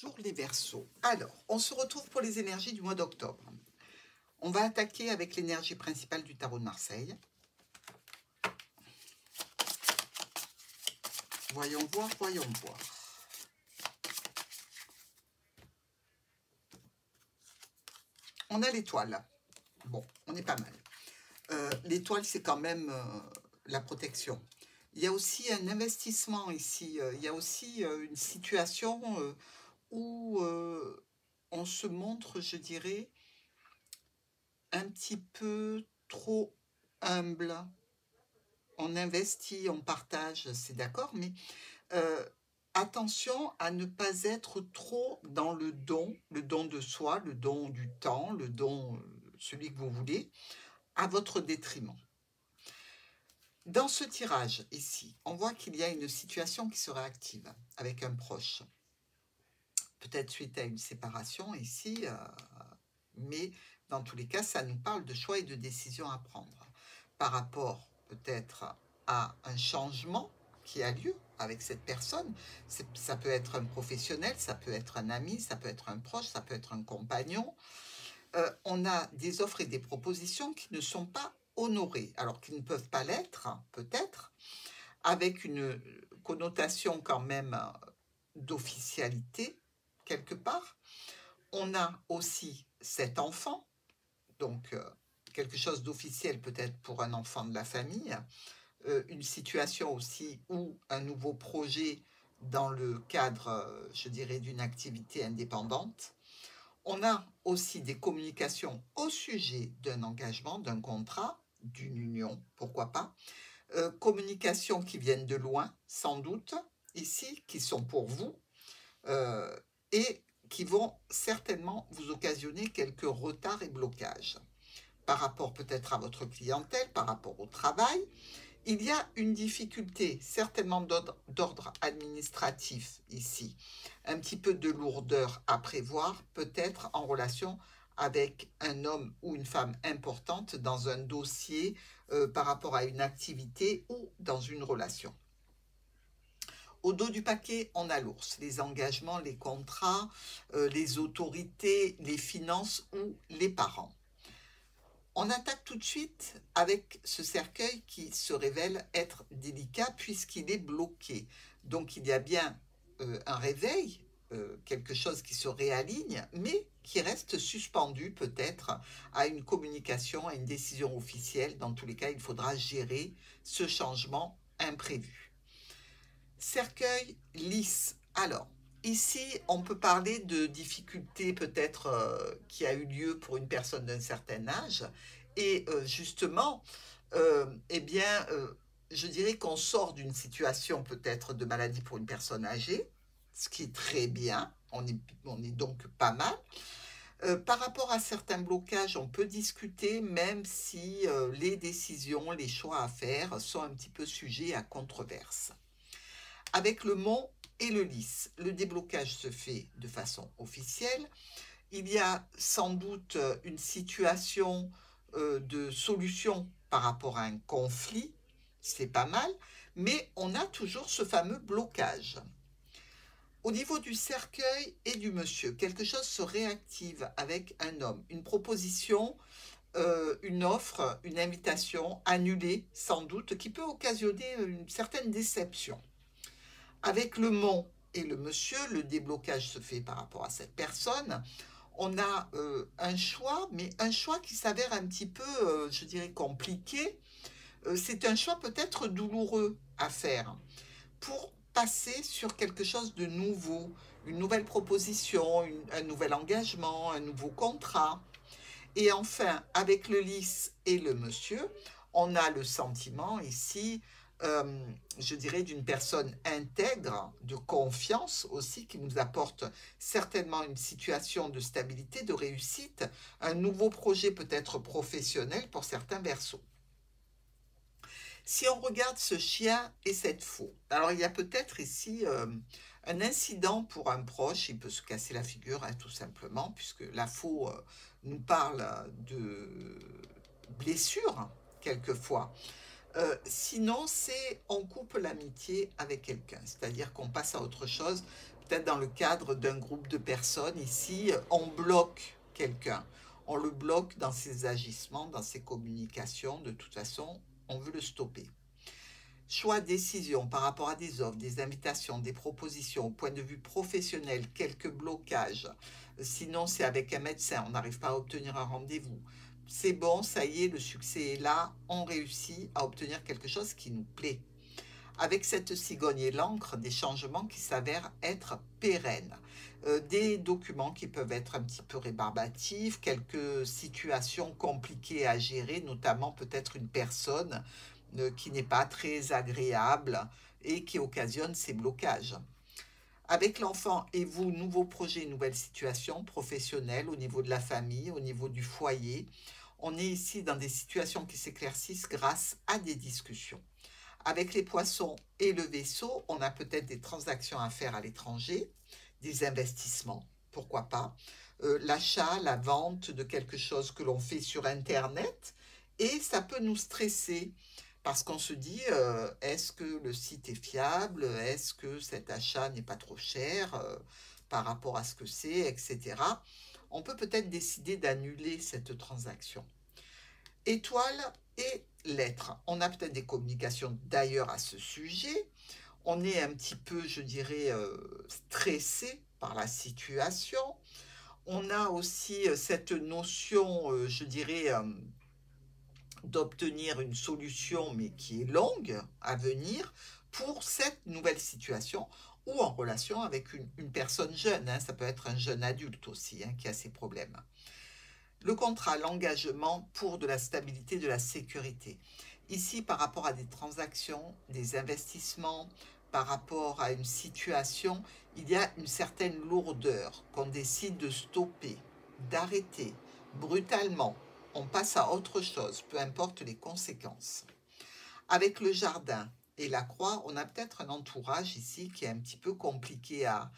Bonjour les Verseaux. Alors, on se retrouve pour les énergies du mois d'octobre. On va attaquer avec l'énergie principale du tarot de Marseille. Voyons voir, voyons voir. On a l'étoile. Bon, on est pas mal. L'étoile, c'est quand même la protection. Il y a aussi un investissement ici. Il y a aussi une situation où on se montre, je dirais, un petit peu trop humble. On investit, on partage, c'est d'accord, mais attention à ne pas être trop dans le don de soi, le don du temps, le don, celui que vous voulez, à votre détriment. Dans ce tirage, ici, on voit qu'il y a une situation qui sera active avec un proche. Peut-être suite à une séparation ici, mais dans tous les cas, ça nous parle de choix et de décisions à prendre par rapport peut-être à un changement qui a lieu avec cette personne. Ça peut être un professionnel, ça peut être un ami, ça peut être un proche, ça peut être un compagnon. On a des offres et des propositions qui ne sont pas honorées, alors qu'ils ne peuvent pas l'être, peut-être, avec une connotation quand même d'officialité, quelque part. On a aussi cet enfant, donc quelque chose d'officiel peut-être pour un enfant de la famille, une situation aussi ou un nouveau projet dans le cadre, je dirais, d'une activité indépendante. On a aussi des communications au sujet d'un engagement, d'un contrat, d'une union, pourquoi pas. Communications qui viennent de loin, sans doute, ici, qui sont pour vous, et qui vont certainement vous occasionner quelques retards et blocages par rapport peut-être à votre clientèle, par rapport au travail. Il y a une difficulté certainement d'ordre administratif ici, un petit peu de lourdeur à prévoir, peut-être en relation avec un homme ou une femme importante dans un dossier par rapport à une activité ou dans une relation. Au dos du paquet, on a l'ours, les engagements, les contrats, les autorités, les finances ou les parents. On attaque tout de suite avec ce cercueil qui se révèle être délicat puisqu'il est bloqué. Donc il y a bien un réveil, quelque chose qui se réaligne, mais qui reste suspendu peut-être à une communication, à une décision officielle. Dans tous les cas, il faudra gérer ce changement imprévu. Cercueil lisse. Alors, ici, on peut parler de difficultés peut-être qui a eu lieu pour une personne d'un certain âge. Et justement, eh bien, je dirais qu'on sort d'une situation peut-être de maladie pour une personne âgée, ce qui est très bien, on est donc pas mal. Par rapport à certains blocages, on peut discuter même si les décisions, les choix à faire sont un petit peu sujets à controverse. Avec le mont et le lys, le déblocage se fait de façon officielle. Il y a sans doute une situation de solution par rapport à un conflit, c'est pas mal, mais on a toujours ce fameux blocage. Au niveau du cercueil et du monsieur, quelque chose se réactive avec un homme, une proposition, une offre, une invitation annulée sans doute, qui peut occasionner une certaine déception. Avec le mont et le monsieur, le déblocage se fait par rapport à cette personne. On a un choix, mais un choix qui s'avère un petit peu, je dirais, compliqué. C'est un choix peut-être douloureux à faire pour passer sur quelque chose de nouveau, une nouvelle proposition, un nouvel engagement, un nouveau contrat. Et enfin, avec le lys et le monsieur, on a le sentiment ici, je dirais, d'une personne intègre, de confiance aussi, qui nous apporte certainement une situation de stabilité, de réussite, un nouveau projet peut-être professionnel pour certains Verseaux. Si on regarde ce chien et cette faux, alors il y a peut-être ici un incident pour un proche, il peut se casser la figure hein, tout simplement, puisque la faux nous parle de blessures quelquefois. Sinon, c'est on coupe l'amitié avec quelqu'un, c'est-à-dire qu'on passe à autre chose, peut-être dans le cadre d'un groupe de personnes. Ici, on bloque quelqu'un. On le bloque dans ses agissements, dans ses communications. De toute façon, on veut le stopper. Choix, décision par rapport à des offres, des invitations, des propositions, au point de vue professionnel, quelques blocages. Sinon, c'est avec un médecin, on n'arrive pas à obtenir un rendez-vous. C'est bon, ça y est, le succès est là, on réussit à obtenir quelque chose qui nous plaît. Avec cette cigogne et l'encre, des changements qui s'avèrent être pérennes. Des documents qui peuvent être un petit peu rébarbatifs, quelques situations compliquées à gérer, notamment peut-être une personne qui n'est pas très agréable et qui occasionne ces blocages. Avec l'enfant et vous, nouveaux projets, nouvelles situations professionnelles au niveau de la famille, au niveau du foyer. On est ici dans des situations qui s'éclaircissent grâce à des discussions. Avec les poissons et le vaisseau, on a peut-être des transactions à faire à l'étranger, des investissements, pourquoi pas, l'achat, la vente de quelque chose que l'on fait sur Internet, et ça peut nous stresser parce qu'on se dit, est-ce que le site est fiable, est-ce que cet achat n'est pas trop cher par rapport à ce que c'est, etc. On peut peut-être décider d'annuler cette transaction. Étoile et lettres. On a peut-être des communications d'ailleurs à ce sujet. On est un petit peu, je dirais, stressé par la situation. On a aussi cette notion, je dirais, d'obtenir une solution, mais qui est longue à venir pour cette nouvelle situation ou en relation avec une personne jeune. Hein, ça peut être un jeune adulte aussi hein, qui a ces problèmes. Le contrat, l'engagement pour de la stabilité, de la sécurité. Ici, par rapport à des transactions, des investissements, par rapport à une situation, il y a une certaine lourdeur qu'on décide de stopper, d'arrêter brutalement. On passe à autre chose, peu importe les conséquences. Avec le jardin et la croix, on a peut-être un entourage ici qui est un petit peu compliqué à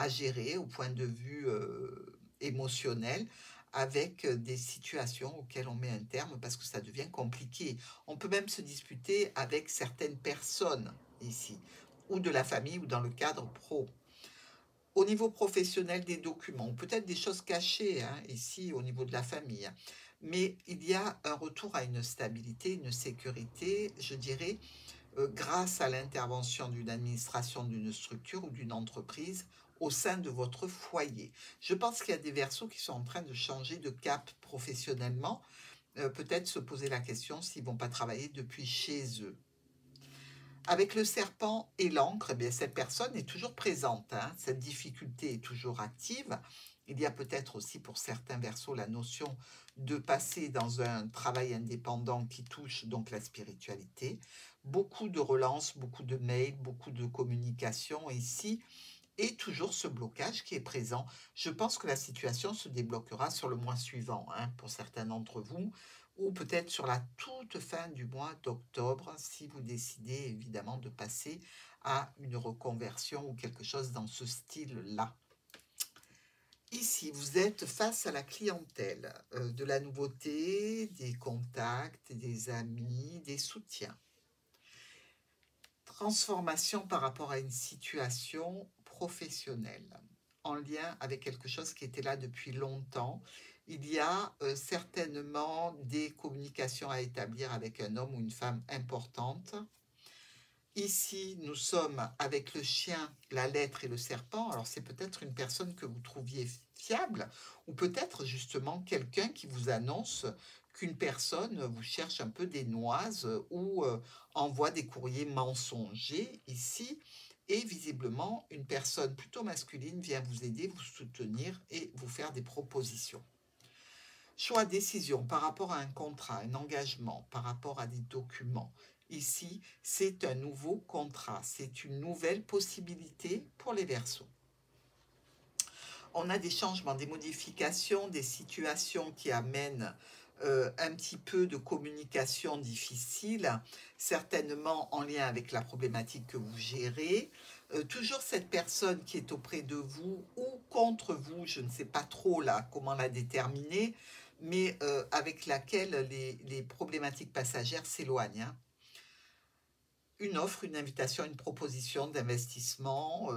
gérer au point de vue émotionnel, avec des situations auxquelles on met un terme parce que ça devient compliqué. On peut même se disputer avec certaines personnes ici, ou de la famille ou dans le cadre pro. Au niveau professionnel, des documents, ou peut-être des choses cachées hein, ici au niveau de la famille. Mais il y a un retour à une stabilité, une sécurité, je dirais, grâce à l'intervention d'une administration, d'une structure ou d'une entreprise au sein de votre foyer. Je pense qu'il y a des Verseaux qui sont en train de changer de cap professionnellement, peut-être se poser la question s'ils ne vont pas travailler depuis chez eux. Avec le serpent et l'encre, eh bien, cette personne est toujours présente, hein, cette difficulté est toujours active. Il y a peut-être aussi pour certains Verseaux la notion de passer dans un travail indépendant qui touche donc la spiritualité. Beaucoup de relances, beaucoup de mails, beaucoup de communication ici et toujours ce blocage qui est présent. Je pense que la situation se débloquera sur le mois suivant hein, pour certains d'entre vous ou peut-être sur la toute fin du mois d'octobre si vous décidez évidemment de passer à une reconversion ou quelque chose dans ce style-là. Ici, vous êtes face à la clientèle, de la nouveauté, des contacts, des amis, des soutiens. Transformation par rapport à une situation professionnelle, en lien avec quelque chose qui était là depuis longtemps. Il y a certainement des communications à établir avec un homme ou une femme importante. Ici, nous sommes avec le chien, la lettre et le serpent. Alors, c'est peut-être une personne que vous trouviez fiable ou peut-être justement quelqu'un qui vous annonce qu'une personne vous cherche un peu des noises ou envoie des courriers mensongers ici. Et visiblement, une personne plutôt masculine vient vous aider, vous soutenir et vous faire des propositions. Choix, décision par rapport à un contrat, un engagement, par rapport à des documents. Ici, c'est un nouveau contrat, c'est une nouvelle possibilité pour les Verseaux. On a des changements, des modifications, des situations qui amènent un petit peu de communication difficile, certainement en lien avec la problématique que vous gérez. Toujours cette personne qui est auprès de vous ou contre vous, je ne sais pas trop là comment la déterminer, mais avec laquelle les problématiques passagères s'éloignent. Hein. Une offre, une invitation, une proposition d'investissement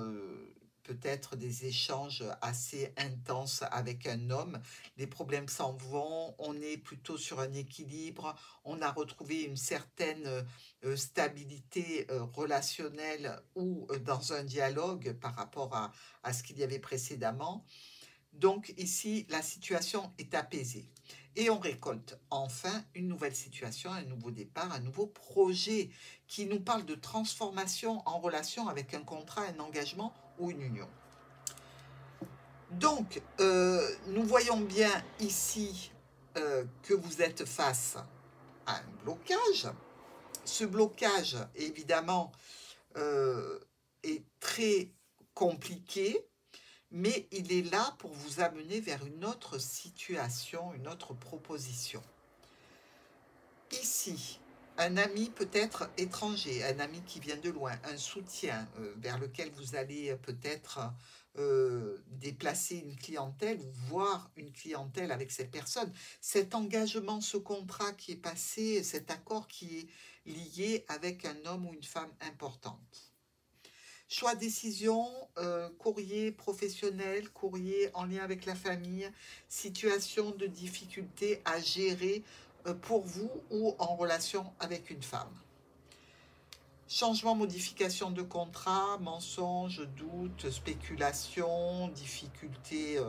peut-être des échanges assez intenses avec un homme. Les problèmes s'en vont, on est plutôt sur un équilibre, on a retrouvé une certaine stabilité relationnelle ou dans un dialogue par rapport à ce qu'il y avait précédemment. Donc ici, la situation est apaisée. Et on récolte enfin une nouvelle situation, un nouveau départ, un nouveau projet qui nous parle de transformation en relation avec un contrat, un engagement ou une union. Donc, nous voyons bien ici que vous êtes face à un blocage. Ce blocage, évidemment, est très compliqué, mais il est là pour vous amener vers une autre situation, une autre proposition. Ici, un ami peut-être étranger, un ami qui vient de loin, un soutien vers lequel vous allez peut-être déplacer une clientèle, voir une clientèle avec cette personne. Cet engagement, ce contrat qui est passé, cet accord qui est lié avec un homme ou une femme importante. Choix, décision, courrier professionnel, courrier en lien avec la famille, situation de difficulté à gérer pour vous ou en relation avec une femme. Changement, modification de contrat, mensonge, doute, spéculation, difficulté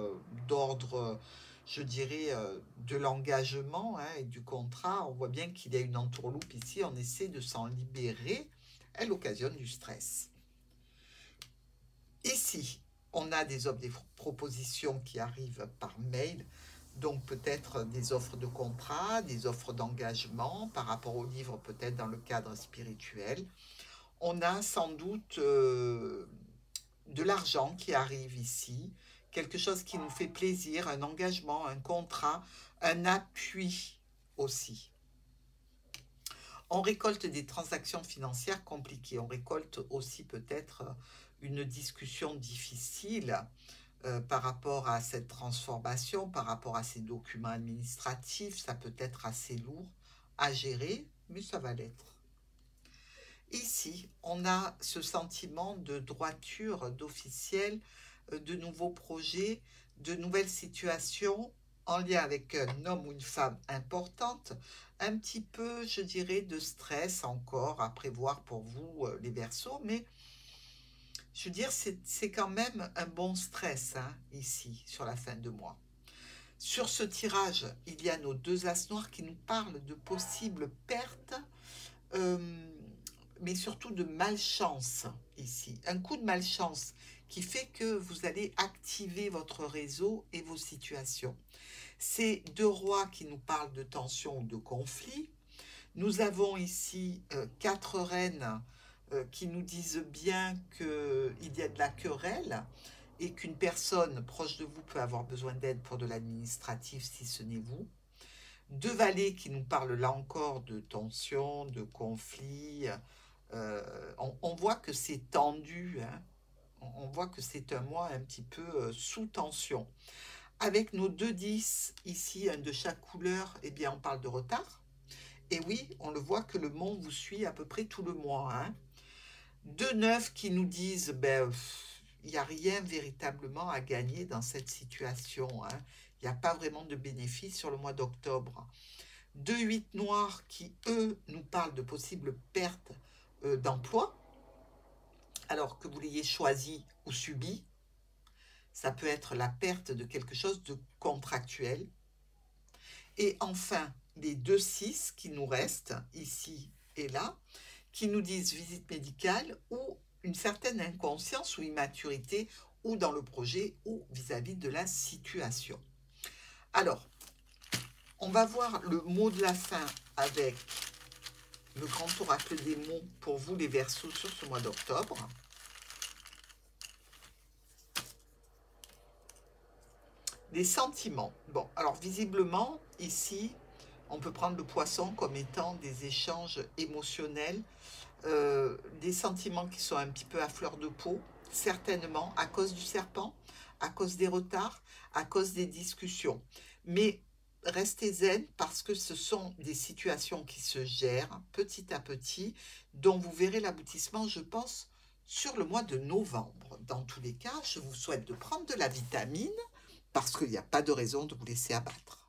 d'ordre, je dirais, de l'engagement et du contrat. On voit bien qu'il y a une entourloupe ici, on essaie de s'en libérer. Elle occasionne du stress. Ici, on a des offres, des propositions qui arrivent par mail, donc peut-être des offres de contrat, des offres d'engagement par rapport au livre, peut-être dans le cadre spirituel. On a sans doute de l'argent qui arrive ici, quelque chose qui nous fait plaisir, un engagement, un contrat, un appui aussi. On récolte des transactions financières compliquées, on récolte aussi peut-être une discussion difficile par rapport à cette transformation, par rapport à ces documents administratifs. Ça peut être assez lourd à gérer, mais ça va l'être. Ici, on a ce sentiment de droiture, d'officiel, de nouveaux projets, de nouvelles situations en lien avec un homme ou une femme importante, un petit peu, je dirais, de stress encore à prévoir pour vous, les Verseaux, mais je veux dire, c'est quand même un bon stress ici, sur la fin de mois. Sur ce tirage, il y a nos deux as noirs qui nous parlent de possibles pertes, mais surtout de malchance ici. Un coup de malchance qui fait que vous allez activer votre réseau et vos situations. C'est deux rois qui nous parlent de tension ou de conflit. Nous avons ici quatre reines qui nous disent bien qu'il y a de la querelle et qu'une personne proche de vous peut avoir besoin d'aide pour de l'administratif si ce n'est vous. Deux valets qui nous parlent là encore de tension, de conflit. On voit que c'est tendu, on voit que c'est un mois un petit peu sous tension. Avec nos deux 10 ici, un de chaque couleur, eh bien on parle de retard. Et oui, on le voit que le monde vous suit à peu près tout le mois. Deux 9 qui nous disent, il n'y a rien véritablement à gagner dans cette situation. Il n'y a pas vraiment de bénéfice sur le mois d'octobre. Deux 8 noirs qui, eux, nous parlent de possibles pertes d'emploi. Alors que vous l'ayez choisi ou subi, ça peut être la perte de quelque chose de contractuel. Et enfin, les deux 6 qui nous restent ici et là, qui nous disent visite médicale ou une certaine inconscience ou immaturité ou dans le projet ou vis-à-vis de la situation. Alors, on va voir le mot de la fin avec le grand oracle des mots pour vous les Verseaux sur ce mois d'octobre. Les sentiments. Bon, alors visiblement, ici, on peut prendre le poisson comme étant des échanges émotionnels, des sentiments qui sont un petit peu à fleur de peau, certainement à cause du serpent, à cause des retards, à cause des discussions. Mais restez zen parce que ce sont des situations qui se gèrent petit à petit, dont vous verrez l'aboutissement, je pense, sur le mois de novembre. Dans tous les cas, je vous souhaite de prendre de la vitamine parce qu'il n'y a pas de raison de vous laisser abattre.